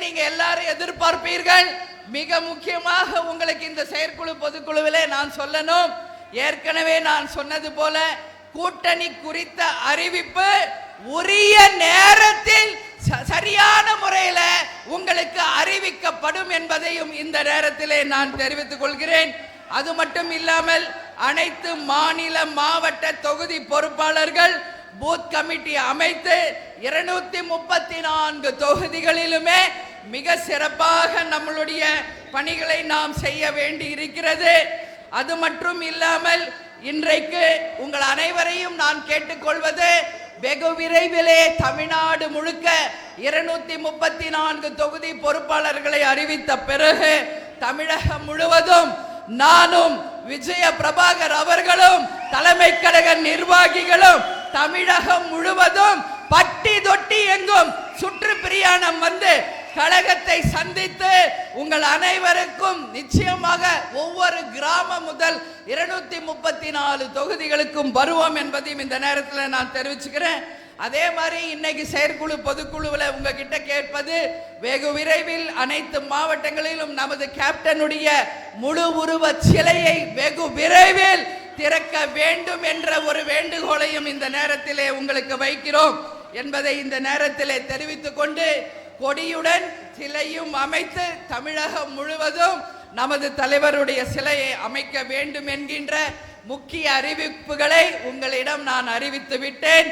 நீங்க எல்லாரும் எதிர்பார்ப்பீர்கள். மிக முக்கியமாக உங்களுக்கு இந்த செயற்குழு பொதுக்குழுவிலே நான் சொல்லணும், ஏற்கனவே நான் சொன்னது போல கூட்டணி குறித்த அறிவிப்பு உரிய நேரத்தில் சரியான முறையில் உங்களுக்கு அறிவிக்கப்படும் என்பதையும் இந்த நேரத்திலே நான் தெரிவித்துக் கொள்கிறேன். அது மட்டும் இல்லாமல் அனைத்து மாநில மாவட்ட தொகுதி பொறுப்பாளர்கள் பூத் கமிட்டி அமைத்து 234 தொகுதிகளிலுமே மிக சிறப்பாக நம்மளுடைய பணிகளை நாம் செய்ய வேண்டி இருக்கிறது. அது மட்டும் இல்லாமல் இன்றைக்கு உங்கள் அனைவரையும் நான் கேட்டுக்கொள்வது, வெகு விரைவிலே தமிழ்நாடு முழுக்க 234 தொகுதி பொறுப்பாளர்களை அறிவித்த பிறகு தமிழகம் முழுவதும் நானும் விஜய பிரபாகர் அவர்களும் தலைமை கழக நிர்வாகிகளும் தமிழகம் முழுவதும் பட்டி தொட்டி எங்கும் சுற்றுப்பிரயாணம் வந்து கழகத்தை சந்தித்து உங்கள் அனைவருக்கும் நிச்சயமாக ஒவ்வொரு கிராமம் முதல் 234 தொகுதிகளுக்கும் வருவோம் என்பதையும் இந்த நேரத்தில் நான் தெரிவிச்சுக்கிறேன். அதே மாதிரி இன்னைக்கு செயற்குழு பொதுக்குழுவில் உங்ககிட்ட கேட்பது, வெகு விரைவில் அனைத்து மாவட்டங்களிலும் நமது கேப்டனுடைய முழு உருவ சிலையை வெகு விரைவில் திறக்க வேண்டும் என்ற ஒரு வேண்டுகோளையும் இந்த நேரத்திலே உங்களுக்கு வைக்கிறோம் என்பதை இந்த நேரத்திலே தெரிவித்துக் கொண்டு, கொடியுடன் சிலையும் அமைத்து தமிழகம் முழுவதும் நமது தலைவருடைய சிலையை அமைக்க வேண்டும் என்கின்ற முக்கிய அறிவிப்புகளை உங்களிடம் நான் அறிவித்து விட்டேன்.